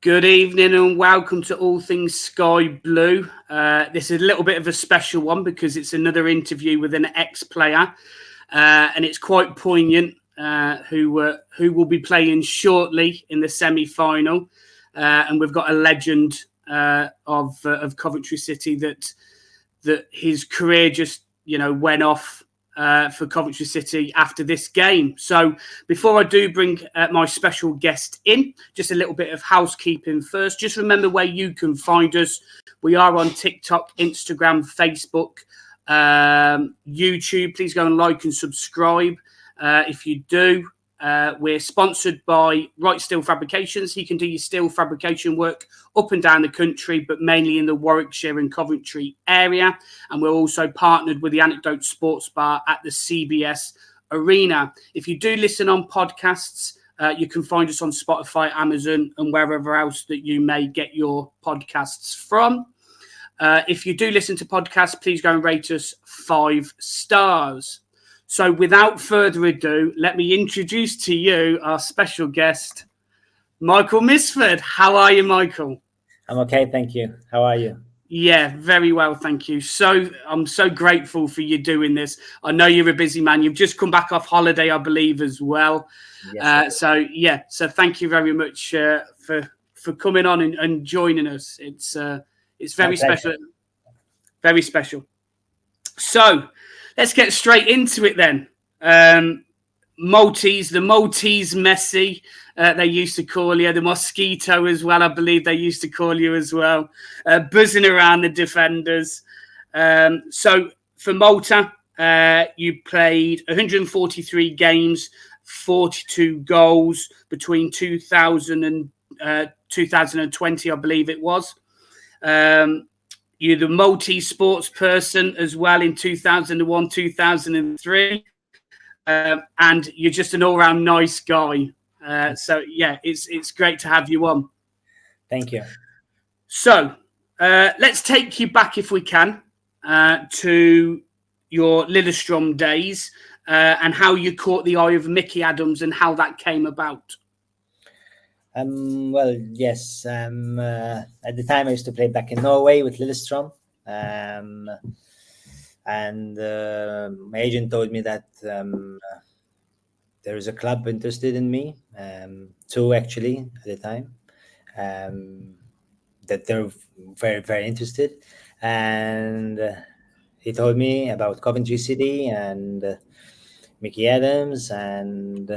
Good evening and welcome to All Things Sky Blue. This is a little bit of a special one because it's another interview with an ex-player, and it's quite poignant. Who will be playing shortly in the semi-final, and we've got a legend of Coventry City that his career just went off for Coventry City after this game. So before I do bring my special guest in, just a little bit of housekeeping first. Just remember where you can find us. We are on TikTok, Instagram, Facebook, YouTube. Please go and like and subscribe. If you do, we're sponsored by Right Steel Fabrications. He can do your steel fabrication work up and down the country, but mainly in the Warwickshire and Coventry area. And we're also partnered with the Anecdote Sports Bar at the CBS Arena. If you do listen on podcasts, you can find us on Spotify, Amazon, and wherever else that you may get your podcasts from. If you do listen to podcasts, please go and rate us 5 stars. So without further ado, let me introduce to you our special guest, Michael Mifsud. How are you, Michael? I'm okay, thank you. How are you? Yeah, very well, thank you. I'm so grateful for you doing this. I know you're a busy man. You've just come back off holiday, I believe, as well. Yes, so thank you very much for coming on and joining us. It's very special. Very special. So let's get straight into it then. The Maltese Messi, they used to call you. The Mosquito as well, I believe they used to call you as well. Buzzing around the defenders. So for Malta, you played 143 games, 42 goals between 2000 and 2020, I believe it was. You're the Maltese sports person as well in 2001, 2003. And you're just an all-round nice guy. So, yeah, it's great to have you on. Thank you. So, let's take you back, if we can, to your Lillestrøm days and how you caught the eye of Mickey Adams and how that came about. Well, yes. At the time, I used to play back in Norway with Lillestrøm. And my agent told me that there is a club interested in me, 2 actually at the time, that they're very, very interested. And he told me about Coventry City and Mickey Adams, and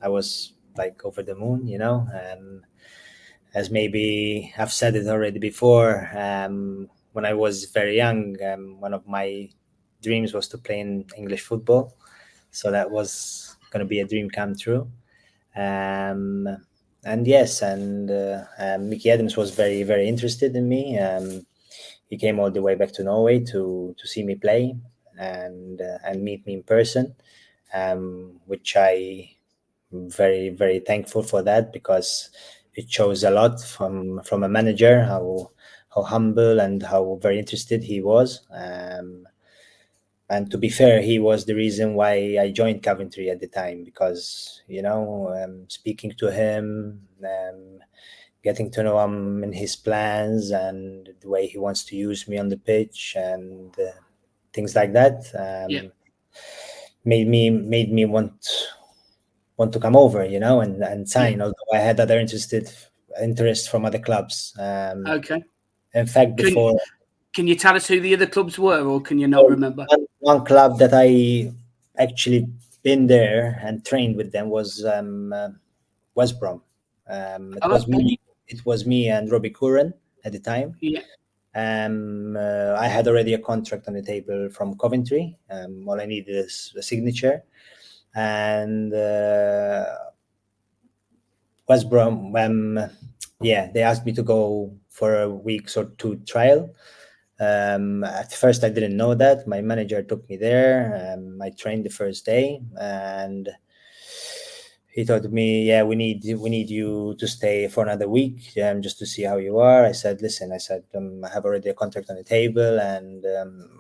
I was like over the moon, as maybe I've said it already before. When I was very young, one of my dreams was to play in English football. So that was going to be a dream come true. And yes, Mickey Adams was very, very interested in me. He came all the way back to Norway to see me play and meet me in person, which I very, very thankful for that, because it shows a lot from a manager how humble and how very interested he was. And to be fair, he was the reason why I joined Coventry at the time, because speaking to him, getting to know him and his plans and the way he wants to use me on the pitch and things like that, made me want to come over, and sign, although I had other interest from other clubs. Okay. In fact, before... Can you tell us who the other clubs were, or can you not remember? One club that I actually been there and trained with them was West Brom. It was me and Robbie Curran at the time. Yeah. I had already a contract on the table from Coventry. All I needed is a signature. And West Brom, they asked me to go for a week or 2 trial. At first, I didn't know that. My manager took me there. I trained the first day, and he told me, "Yeah, we need you to stay for another week, just to see how you are." I said, "Listen," I have already a contract on the table, and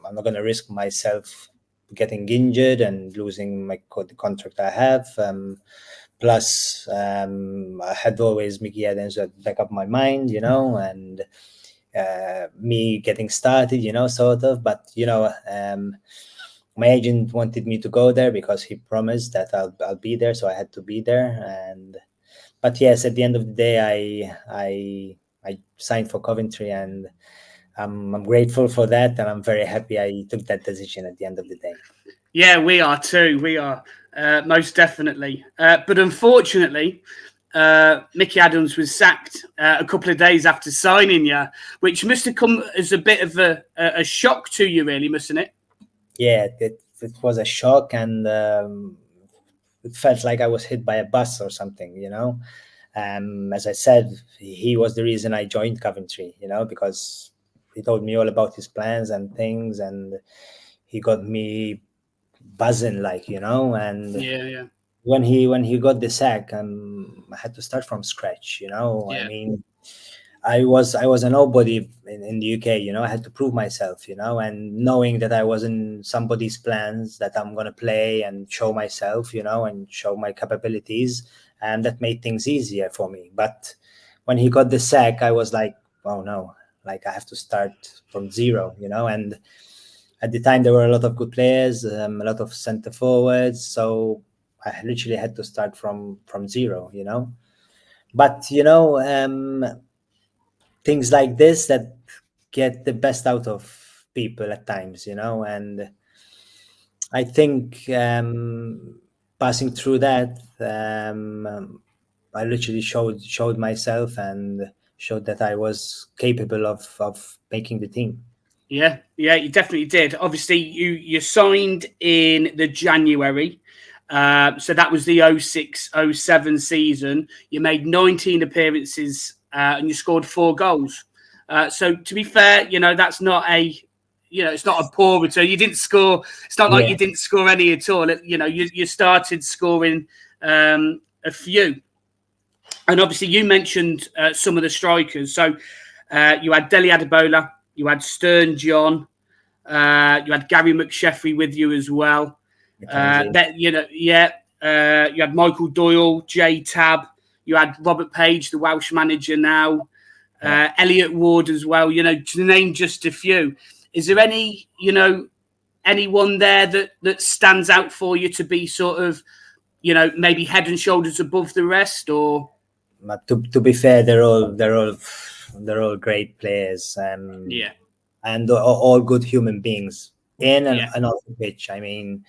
I'm not going to risk myself getting injured and losing the contract I have. Plus, I had always Mickey Adams at the back of my mind, and me getting started, sort of. But my agent wanted me to go there because he promised that I'll be there, so I had to be there. But yes, at the end of the day, I signed for Coventry, and I'm grateful for that, and I'm very happy I took that decision at the end of the day. Yeah, we are too. We are most definitely. But unfortunately, Mickey Adams was sacked a couple of days after signing you, which must have come as a bit of a shock to you, really, mustn't it? Yeah, it was a shock, and it felt like I was hit by a bus or something, As I said, he was the reason I joined Coventry, because he told me all about his plans and things, and he got me buzzing, and Yeah. when he got the sack, I had to start from scratch, Yeah. I mean, I was a nobody in the UK, I had to prove myself, and knowing that I was in somebody's plans, that I'm gonna play and show myself, and show my capabilities, and that made things easier for me. But when he got the sack, I was like, oh no, like I have to start from zero, and at the time there were a lot of good players, a lot of center forwards, so I literally had to start from zero, But things like this that get the best out of people at times, and I think passing through that, I literally showed myself and showed that I was capable of making the team. Yeah, you definitely did. Obviously, you signed in the January. So that was the 06-07 season. You made 19 appearances and you scored 4 goals. So to be fair, that's not it's not a poor return. You didn't score. It's not like you didn't score any at all. You started scoring a few. And obviously, you mentioned some of the strikers. So you had Dele Adebola, you had Stern John, you had Gary McSheffrey with you as well. You had Michael Doyle, Jay Tabb, you had Robert Page, the Welsh manager now, Elliot Ward as well. To name just a few. Is there any, anyone there that stands out for you to be sort of, maybe head and shoulders above the rest, or? But to be fair, they're all great players, and all good human beings in and off the pitch. I mean,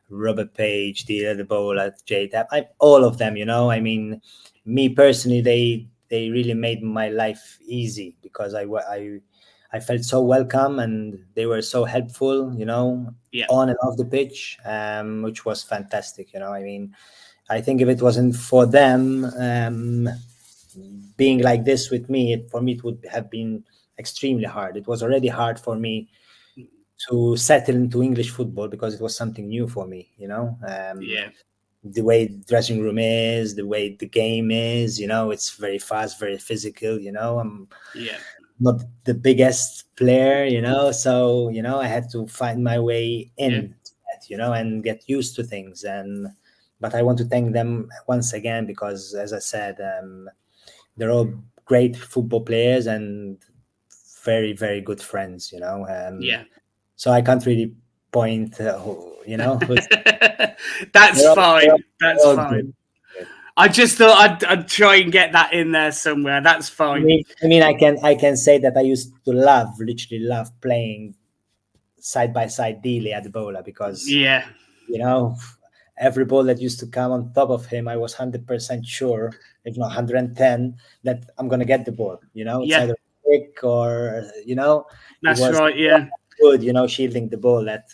Robert Page, Dele Adebola, Jay Tabb, all of them. I mean, me personally, they really made my life easy because I felt so welcome and they were so helpful. On and off the pitch, which was fantastic. I mean, I think if it wasn't for them being like this with me, for me it would have been extremely hard. It was already hard for me to settle into English football because it was something new for me. The way the dressing room is, the way the game is, it's very fast, very physical. I'm not the biggest player, so I had to find my way in that, and get used to things. But I want to thank them once again because, as I said, they're all great football players and very, very good friends, So I can't really point, That's fine. That's fine. Good. I just thought I'd try and get that in there somewhere. That's fine. I mean, I can say that I used to literally love playing side by side Dele Adebola because, every ball that used to come on top of him, I was 100% sure, if not 110, that I'm going to get the ball. It's either quick or, That's right, yeah. Good, shielding the ball that,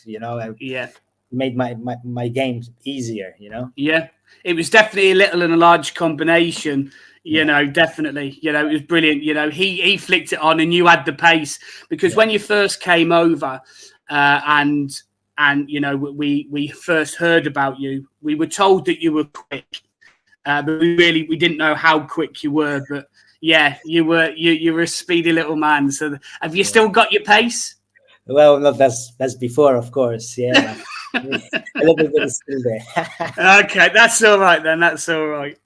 made my game easier, Yeah, it was definitely a little and a large combination. Definitely. It was brilliant. He flicked it on and you had the pace because when you first came over and we first heard about you, we were told that you were quick, but we didn't know how quick you were. But yeah, you were a speedy little man. So have you still got your pace? Well, no, that's before, of course. Yeah. A little bit is still there. Okay, that's all right then. That's all right.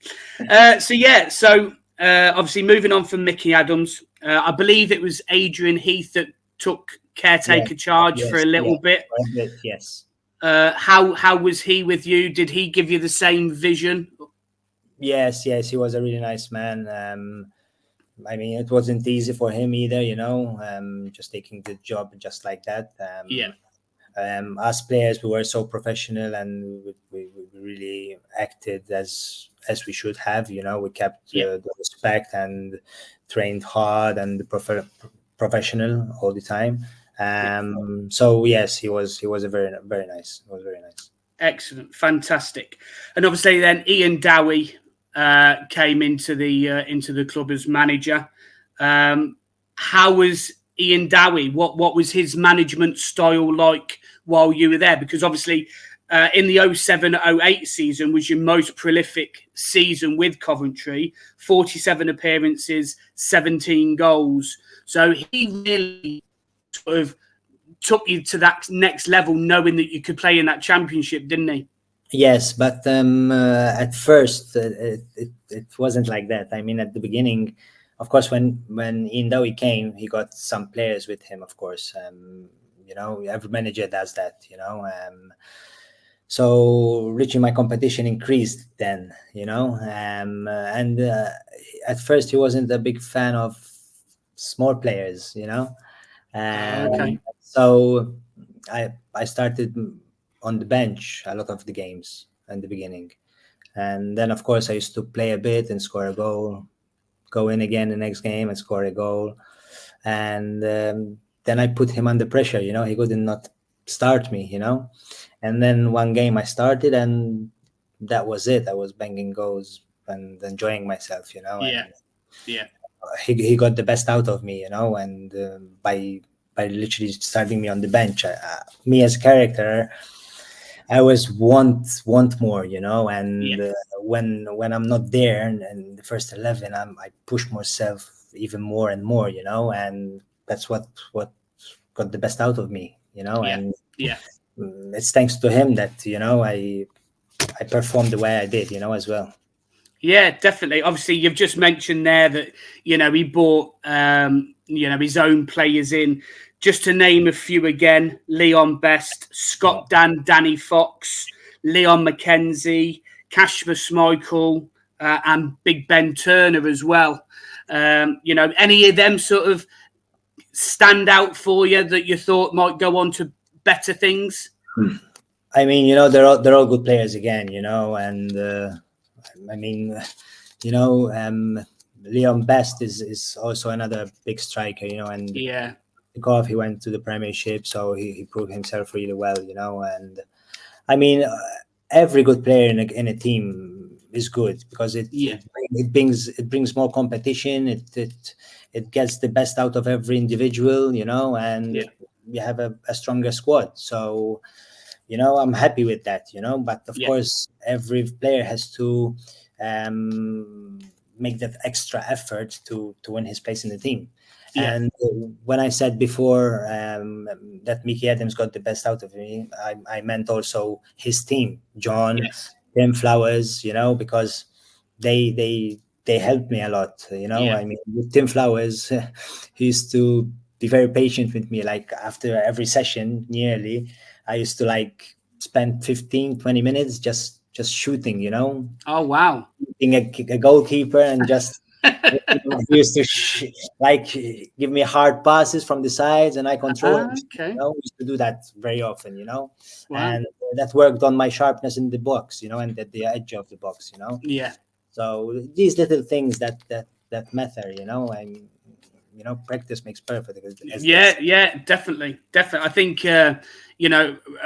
So obviously moving on from Mickey Adams, I believe it was Adrian Heath that took caretaker charge for a little bit. For a bit, yes. How was he with you? Did he give you the same vision? Yes, he was a really nice man. I mean, it wasn't easy for him either, just taking the job just like that. Us players, we were so professional, and we really acted as we should have. We kept the respect and trained hard and professional all the time. So yes, he was a very nice. It was very nice. Excellent, fantastic. And obviously then Ian Dowie came into the club as manager. How was Ian Dowie? What was his management style like while you were there? Because obviously in the 07-08 season was your most prolific season with Coventry, 47 appearances, 17 goals. So he really sort of took you to that next level, knowing that you could play in that championship, didn't he? Yes, but at first it wasn't like that. I mean, at the beginning, of course, when Ian Dowie came, he got some players with him. Of course, every manager does that. So reaching my competition increased then. And at first he wasn't a big fan of small players. Okay. So I started on the bench a lot of the games in the beginning, and then of course I used to play a bit and score a goal, go in again the next game and score a goal, and then I put him under pressure. He couldn't not start me. And then one game I started, and that was it. I was banging goals and enjoying myself. Yeah. He got the best out of me. And by literally starting me on the bench, me as a character, I always want more, and when I'm not there and the first 11, I push myself even more and more, and that's what got the best out of me, and it's thanks to him that I performed the way I did, as well. Yeah, definitely. Obviously, you've just mentioned there that he brought his own players in. Just to name a few again: Leon Best, Scott Danny Fox, Leon McKenzie, Kasper Schmeichel, and Big Ben Turner as well. Any of them sort of stand out for you that you thought might go on to better things? I mean, they're all good players again, and I mean, Leon Best is also another big striker, and he went to the Premiership, so he proved himself really well, and I mean, every good player in a team is good because it brings more competition. It gets the best out of every individual, and you have a stronger squad. So, I'm happy with that, but of course, every player has to make that extra effort to win his place in the team. And when I said before that Mickey Adams got the best out of me, I meant also his team, John, Tim Flowers, because they helped me a lot. I mean, with Tim Flowers, he used to be very patient with me. Like after every session, nearly, I used to spend 15-20 minutes just shooting. Oh wow! Being a goalkeeper and just. He used to give me hard passes from the sides, and I control. Okay. We used to do that very often, Wow. And that worked on my sharpness in the box, and at the edge of the box, Yeah. So these little things that matter, and practice makes perfect. Definitely. I think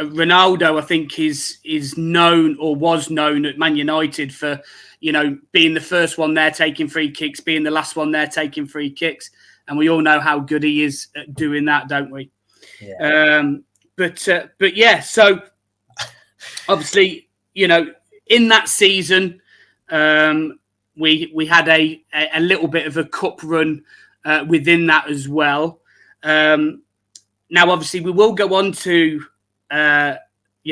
Ronaldo, I think is known or was known at Man United for being the first one there taking free kicks, being the last one there taking free kicks, and we all know how good he is at doing that, don't we? But yeah, so obviously in that season we had a little bit of a cup run within that as well. Now obviously we will go on to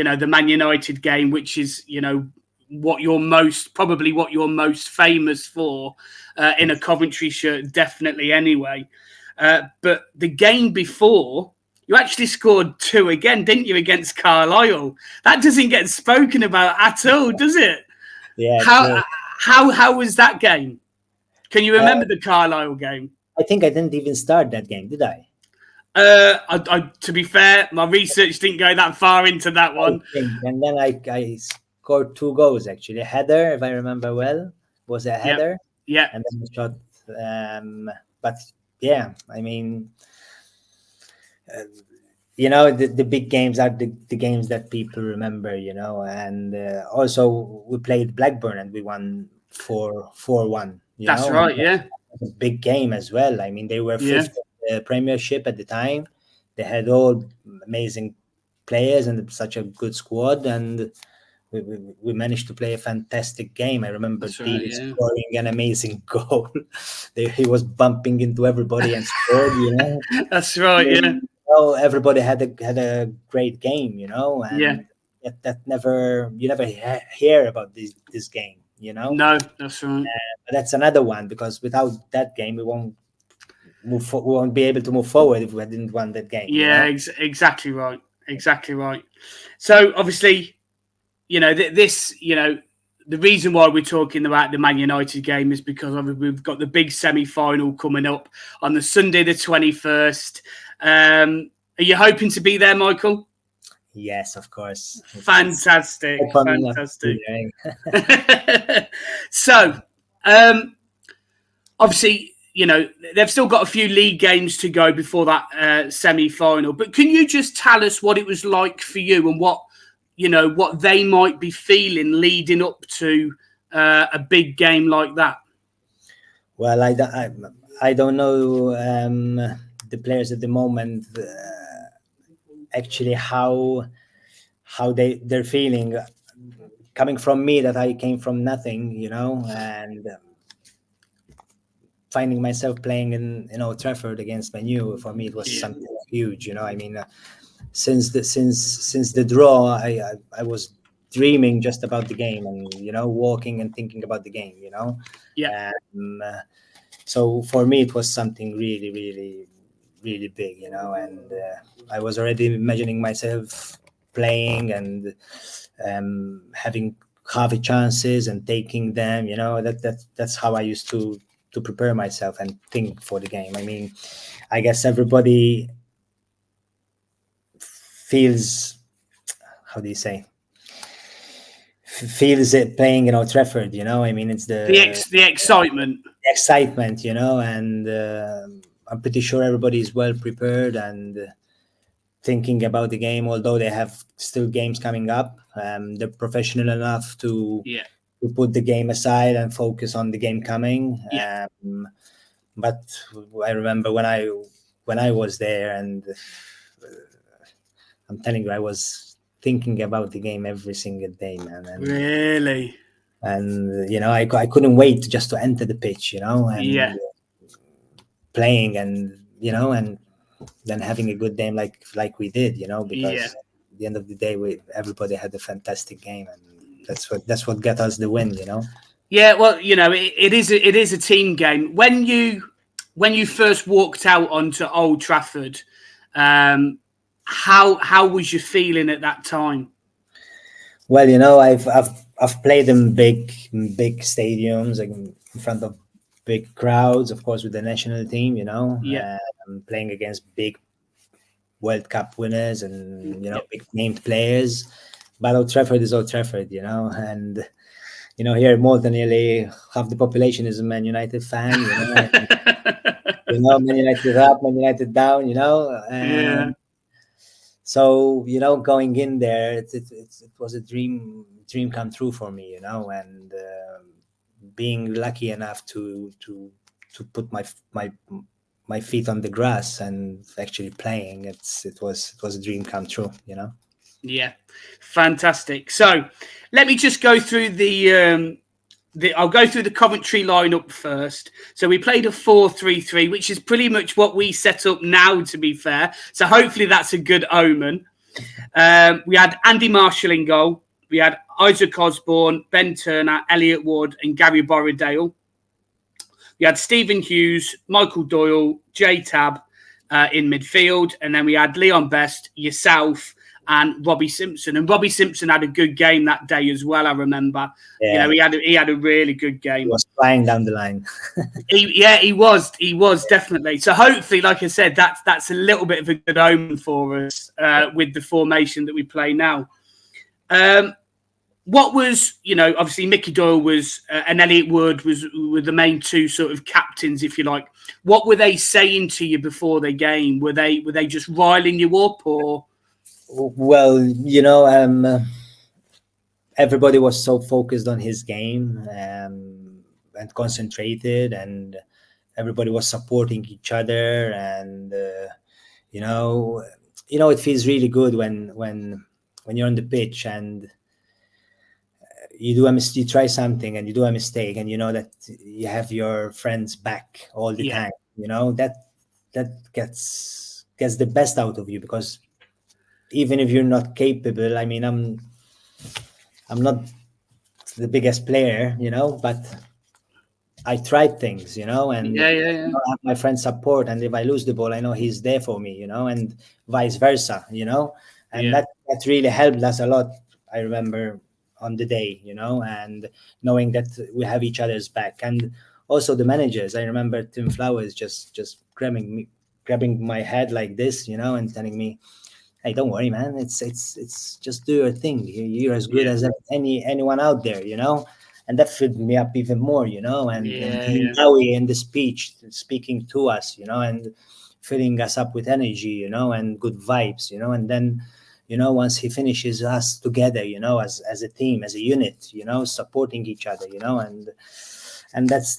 the Man United game, which is, what you're most famous for in a Coventry shirt, definitely anyway. But the game before, you actually scored 2 again, didn't you, against Carlisle? That doesn't get spoken about at all, does it? Yeah. How was that game? Can you remember the Carlisle game? I think I didn't even start that game, did I? To be fair, my research didn't go that far into that one. And then I scored 2 goals, actually. A header, if I remember well, was a header. Yeah. And then a shot. But yeah, I mean, the big games are the games that people remember, and also we played Blackburn and we won 4-1. That's right, yeah. A big game as well. I mean, they were fifth in the Premiership at the time. They had all amazing players and such a good squad, and we managed to play a fantastic game. I remember Dean scoring an amazing goal. He was bumping into everybody and scored. That's right, yeah. Everybody had a great game, and that you never hear about this game, No, that's right. But that's another one, because without that game, we won't be able to move forward if we didn't win that game. Yeah, exactly right. Exactly right. So obviously, the reason why we're talking about the Man United game is because we've got the big semi-final coming up on the Sunday, the 21st. Are you hoping to be there, Michael? Yes, of course. Fantastic. So, obviously, they've still got a few league games to go before that semi-final. But can you just tell us what it was like for you and what they might be feeling leading up to a big game like that? Well, I don't know the players at the moment actually how they're feeling. Coming from me, that I came from nothing, and finding myself playing in Old Trafford against Man U, for me it was something huge. I mean, since the draw, I was dreaming just about the game, and walking and thinking about the game. So for me it was something really, really, really big, and I was already imagining myself playing and having half chances and taking them. That's how I used to prepare myself and think for the game. I mean, I guess everybody feels, how do you say, feels it playing in Old Trafford. I mean, it's the excitement, and I'm pretty sure everybody is well prepared and thinking about the game. Although they have still games coming up, they're professional enough to put the game aside and focus on the game coming. But I remember when I was there, and I'm telling you, I was thinking about the game every single day, man. And, really? And I couldn't wait just to enter the pitch, and playing, and and then having a good game like we did, because at the end of the day, everybody had a fantastic game, and that's what got us the win, Yeah, well, it is a team game. When you first walked out onto Old Trafford, how was you feeling at that time? Well, I've played in big stadiums, like in front of big crowds, of course, with the national team. I'm playing against big World Cup winners and big named players. But Old Trafford is Old Trafford, and here more than nearly half the population is a Man United fan. Man United up, Man United down. So going in there, it was a dream come true for me, and being lucky enough to put my feet on the grass and actually playing, it was a dream come true. Yeah, fantastic. So let me just go through I'll go through the Coventry lineup first. So we played a 4-3-3, which is pretty much what we set up now, to be fair. So hopefully that's a good omen. We had Andy Marshall in goal. We had Isaac Osborne, Ben Turner, Elliot Wood, and Gary Borrowdale. We had Stephen Hughes, Michael Doyle, Jay Tabb in midfield. And then we had Leon Best, yourself, and Robbie Simpson. And Robbie Simpson had a good game that day as well, I remember. Yeah. He had a really good game. He was flying down the line. He was definitely. So hopefully, like I said, that's a little bit of a good omen for us with the formation that we play now. What was, obviously Mickey Doyle was and Elliot Wood were the main two sort of captains, if you like. What were they saying to you before the game? Were they just riling you up, or? Well, everybody was so focused on his game and concentrated, and everybody was supporting each other, and it feels really good when you're on the pitch and you try something and you do a mistake, and you know that you have your friends back all the time. That gets the best out of you, because even if you're not capable, I mean, I'm not the biggest player, but I tried things, and I have my friend's support, and if I lose the ball, I know he's there for me, and vice versa, and that really helped us a lot. I remember on the day, and knowing that we have each other's back, and also the managers. I remember Tim Flowers just grabbing my head like this, and telling me, "Hey, don't worry, man. It's just do your thing. You're as good as anyone out there, And that filled me up even more, and Howie in the speech speaking to us, and filling us up with energy, and good vibes, and then, once he finishes us together, as a team, as a unit, supporting each other, and that's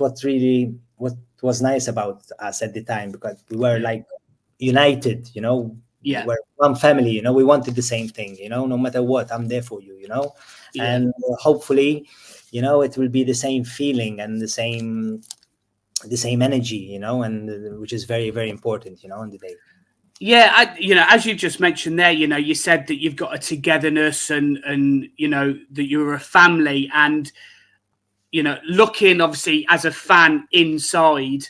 what really what was nice about us at the time, because we were like united, we're one family, we wanted the same thing, no matter what, I'm there for you, and hopefully, it will be the same feeling and the same energy, and which is very, very important, on the day. Yeah, as you just mentioned there, you said that you've got a togetherness and that you're a family, and looking obviously as a fan inside,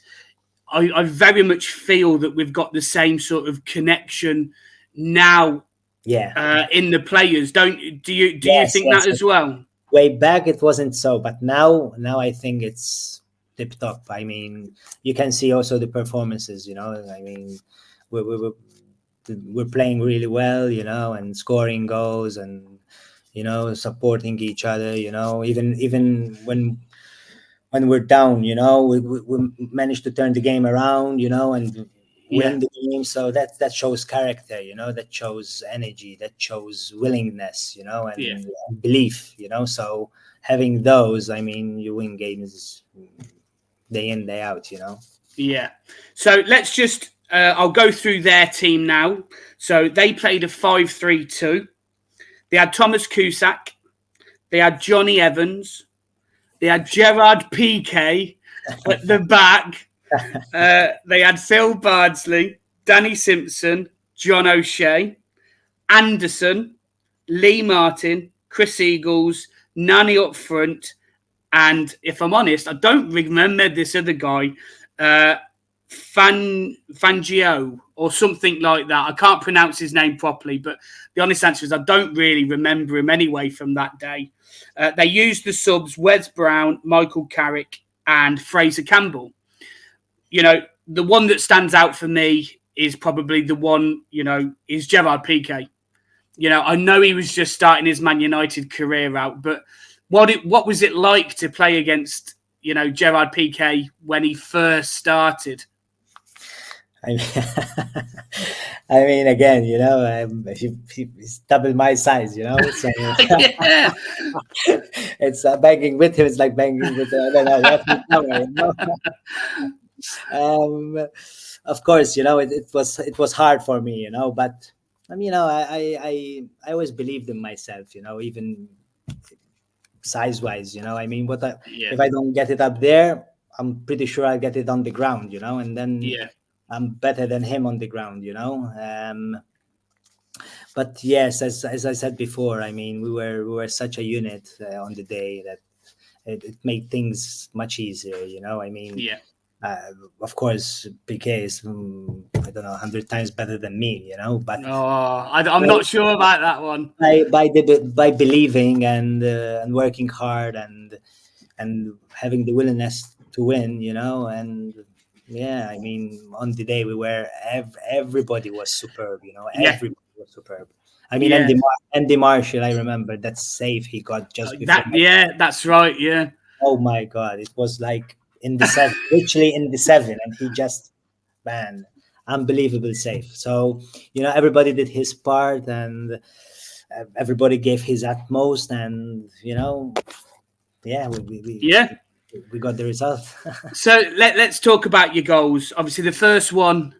I very much feel that we've got the same sort of connection now. In the players, do you think that as well? Way back it wasn't so, but now I think it's tip top. I mean, you can see also the performances. I mean, we're playing really well, and scoring goals, and supporting each other. Even when we're down, we managed to turn the game around, and win the game. So that shows character, that shows energy, that shows willingness, and belief, So having those, I mean, you win games day in, day out, Yeah. So let's just, I'll go through their team now. So they played a 5-3-2. They had Thomas Cusack. They had Johnny Evans. They had Gerard Piqué at the back. They had Phil Bardsley, Danny Simpson, John O'Shea, Anderson, Lee Martin, Chris Eagles, Nani up front, and if I'm honest, I don't remember this other guy, Fangio or something like that. I can't pronounce his name properly, but the honest answer is I don't really remember him anyway from that day. They used the subs Wes Brown, Michael Carrick, and Fraser Campbell. The one that stands out for me is probably the one, is Gerard Piqué. I know he was just starting his Man United career out, but what was it like to play against, Gerard Piqué when he first started? I mean, again, he's double my size, So, it's banging with him. It's like banging with of course, it was hard for me, but I always believed in myself, even size wise, I mean, if I don't get it up there, I'm pretty sure I'll get it on the ground, and then I'm better than him on the ground, But yes, as I said before, I mean, we were such a unit on the day that it made things much easier. I mean, Yeah. of course, PK is I don't know 100 times better than me. But I'm not sure about that one. by believing and working hard and having the willingness to win, and yeah, I mean, on the day we were everybody was superb, Yeah. everybody was superb. I mean, Yeah. Andy Marshall, I remember that save he got just before. That's right. Yeah. Oh my God, it was like in the seven, literally in the seven, and he just, man, unbelievable save. So everybody did his part, and everybody gave his utmost, and yeah, we got the result. So let's talk about your goals. Obviously, the first one,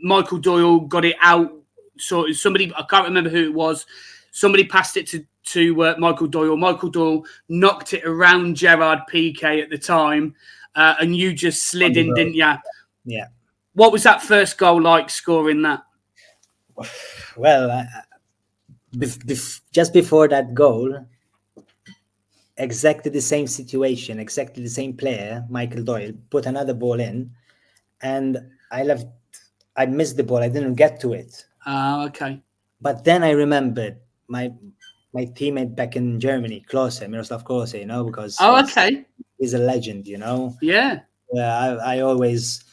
Michael Doyle got it out. So somebody, I can't remember who it was. Somebody passed it to Michael Doyle. Michael Doyle knocked it around Gerard Piqué at the time, and you just slid in, didn't you? Yeah. What was that first goal like, scoring that? Well, just before that goal, exactly the same situation, exactly the same player, Michael Doyle, put another ball in, and I missed the ball. I didn't get to it. Okay. But then I remembered my teammate back in Germany, Miroslav Klose, because okay. he's a legend, Yeah. I always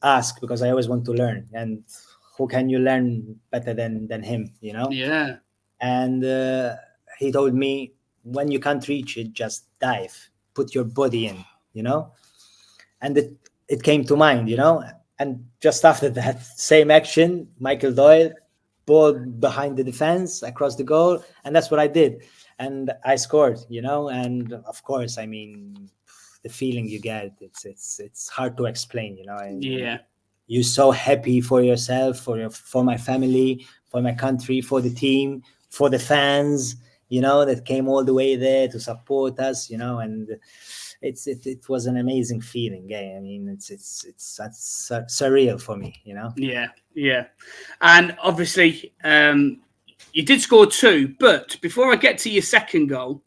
ask, because I always want to learn, and who can you learn better than him, Yeah. And he told me, when you can't reach it, just dive, put your body in, and it came to mind, and just after that same action, Michael Doyle, ball behind the defense across the goal, and that's what I did, and I scored, and of course, I mean, the feeling you get, it's hard to explain, Yeah. You're so happy for yourself, for my family, for my country, for the team, for the fans, that came all the way there to support us, and it was an amazing feeling. I mean, it's surreal for me, Yeah. And obviously, you did score 2, but before I get to your second goal,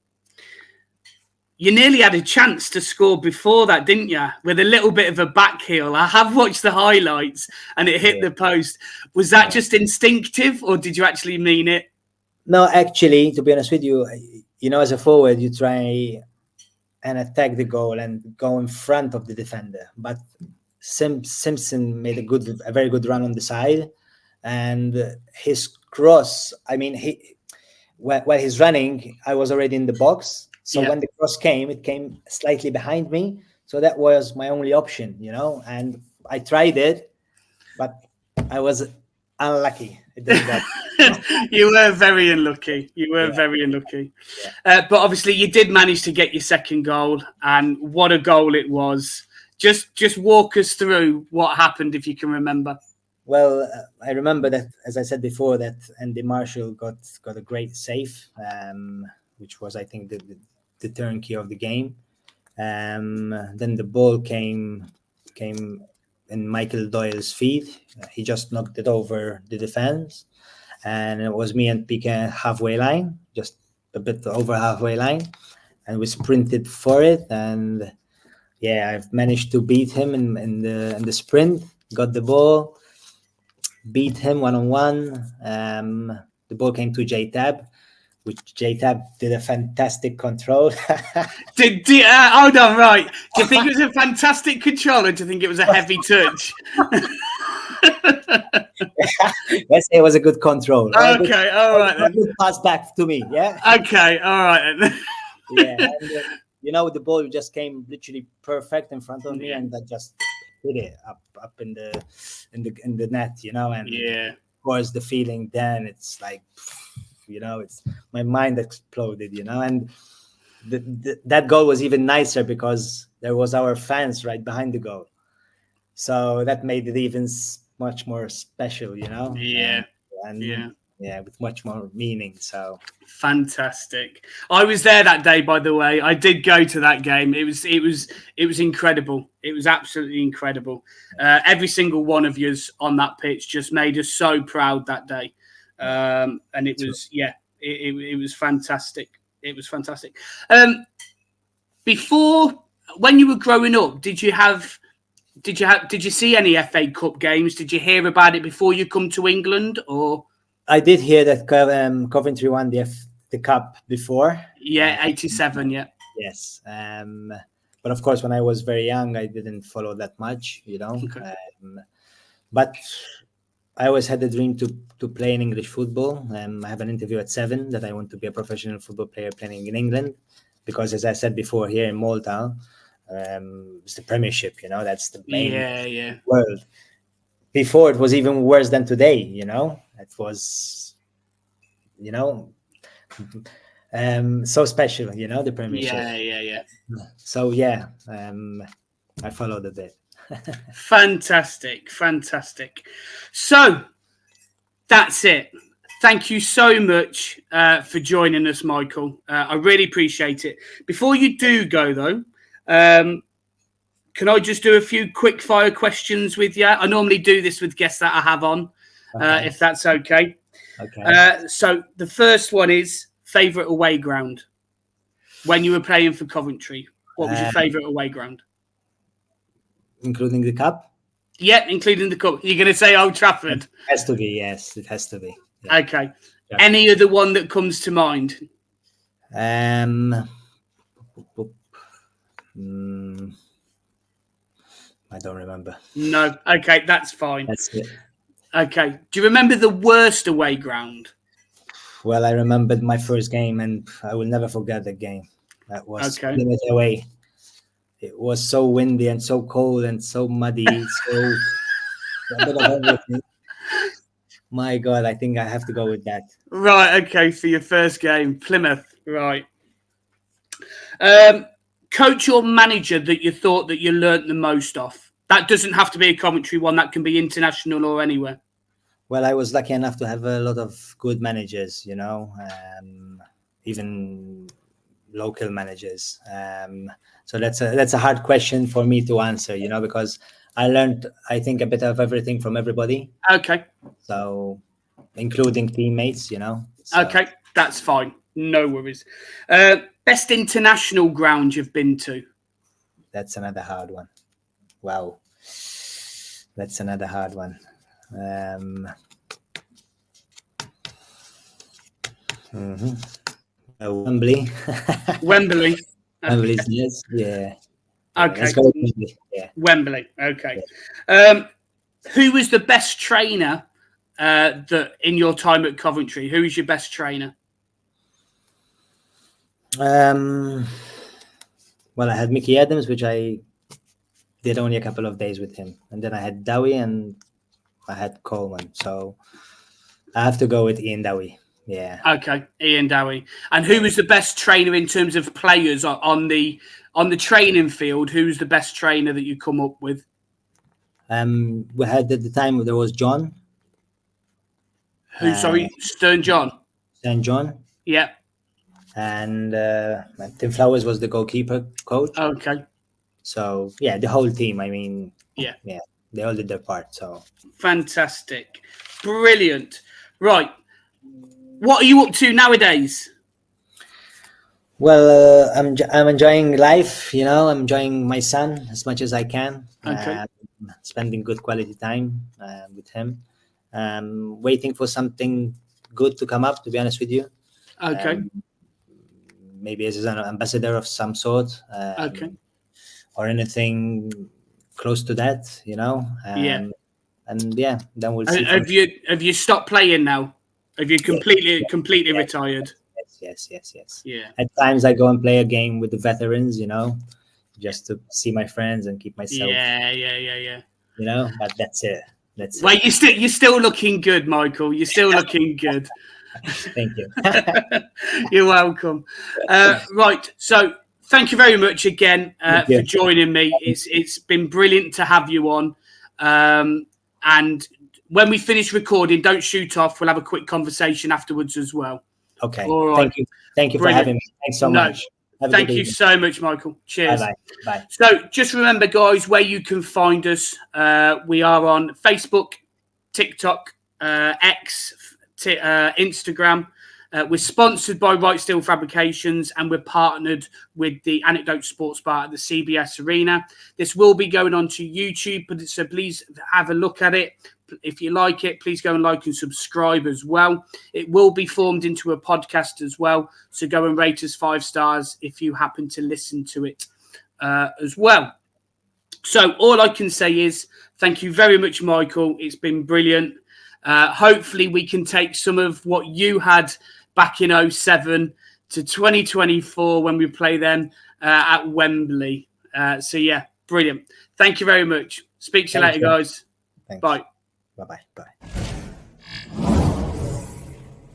you nearly had a chance to score before that, didn't you? With a little bit of a back heel. I have watched the highlights, and it hit the post. Was that just instinctive, or did you actually mean it? No, actually, to be honest with you, as a forward, you try and attack the goal and go in front of the defender. But Simpson made a very good run on the side, and his cross, I mean, while he's running, I was already in the box. So when the cross came, it came slightly behind me. So that was my only option, and I tried it, but I was unlucky. It didn't go. You were very unlucky. Very unlucky. Yeah. But obviously, you did manage to get your second goal, and what a goal it was. Just walk us through what happened, if you can remember. Well, I remember that, as I said before, that Andy Marshall got a great save, which was, I think, the turnkey of the game. Then the ball came in Michael Doyle's feet. He just knocked it over the defense, and it was me and Piqué halfway line, just a bit over halfway line, and we sprinted for it. And yeah, I've managed to beat him in the sprint. Got the ball, beat him 1-on-1. The ball came to J-Tab, which J-Tab did a fantastic control. Hold on, right. Do you think it was a fantastic control, or do you think it was a heavy touch? Let's say it was a good control. Okay, all right then. Good pass back to me, yeah? Okay, all right then. Yeah, and, the ball just came literally perfect in front of me, and that just hit it up in the net, and of course the feeling then, it's like, it's my mind exploded, and that goal was even nicer because there was our fans right behind the goal, so that made it even much more special, and with much more meaning. So fantastic. I was there that day, by the way. I did go to that game. It was incredible. It was absolutely incredible. Every single one of yous on that pitch just made us so proud that day. And it was it was fantastic. It was fantastic. Before, when you were growing up, did you see any FA Cup games? Did you hear about it before you come to England, or? I did hear that Coventry won the cup before. Yeah, 87. Yeah. Yes. But of course, when I was very young, I didn't follow that much, Okay. But I always had the dream to play in English football. I have an interview at 7 that I want to be a professional football player playing in England, because, as I said before, here in Malta, it's the Premiership. That's the main world. Before, it was even worse than today. It was, so special. The Premiership. Yeah. So I followed a bit. Fantastic. So that's it. Thank you so much for joining us, Michael. I really appreciate it. Before you do go, though, can I just do a few quick fire questions with you? I normally do this with guests that I have on, if that's okay. Okay. So the first one is favourite away ground. When you were playing for Coventry, what was your favourite away ground? Including the cup? Yeah, including the cup. You're going to say Old Trafford? It has to be, yes. It has to be. Yeah. Okay. Yeah. Any other one that comes to mind? I don't remember. No. Okay, that's fine. That's it. Okay. Do you remember the worst away ground? Well, I remembered my first game, and I will never forget the game. That was Plymouth away. It was so windy and so cold and so muddy. So a bit of everything. My God, I think I have to go with that. Right. Okay. For your first game, Plymouth. Right. Coach or manager that you thought that you learnt the most off? That doesn't have to be a Coventry one. That can be international or anywhere. Well, I was lucky enough to have a lot of good managers, even local managers. So that's a hard question for me to answer, because I learned, I think, a bit of everything from everybody. Okay. So, including teammates, So. Okay, that's fine. No worries. Best international ground you've been to? That's another hard one. Wow. That's another hard one. Wembley. Wembley. Wembley, yes. Yeah. Okay. Let's go with Wembley. Yeah. Wembley. Okay. Yeah. Who was the best trainer that in your time at Coventry? Who was your best trainer? Well, I had Mickey Adams, which I did only a couple of days with him, and then I had Dowie and I had Coleman. So I have to go with Ian Dowie. Yeah. Okay, Ian Dowie. And who was the best trainer in terms of players on the training field? Who was the best trainer that you come up with? We had at the time there was John. Who? Sorry, Stern John. Stern John. Yeah. And Tim Flowers was the goalkeeper coach. Okay. So yeah, the whole team. I mean, yeah, they all did their part. So fantastic, brilliant. Right, what are you up to nowadays? Well, I'm enjoying life. I'm enjoying my son as much as I can. Okay. Spending good quality time with him. Waiting for something good to come up. To be honest with you. Okay. Maybe as an ambassador of some sort. Okay. Or anything close to that, yeah. And yeah, then we'll see. Have you stopped playing now? Have you completely retired? Yes. Yeah. At times I go and play a game with the veterans, just to see my friends and keep myself. Yeah. But that's it. Well, you're still looking good, Michael. You're still looking good. Thank you. You're welcome. Right. So thank you very much again for joining me. It's been brilliant to have you on. And when we finish recording, don't shoot off. We'll have a quick conversation afterwards as well. Okay. All right. Thank you for having me. Thanks so much. Thank you so much, Michael. Cheers. Bye. So just remember, guys, where you can find us. We are on Facebook, TikTok, X, Instagram. We're sponsored by Right Steel Fabrications, and we're partnered with the Anecdote Sports Bar at the CBS Arena. This will be going on to YouTube, so please have a look at it. If you like it, please go and like and subscribe as well. It will be formed into a podcast as well, so go and rate us 5 stars if you happen to listen to it as well. So all I can say is thank you very much, Michael. It's been brilliant. Hopefully we can take some of what you had back in 2007 to 2024 when we play then at Wembley. So, yeah, brilliant. Thank you very much. Speak to you later, guys. Thanks. Bye. Bye-bye. Bye.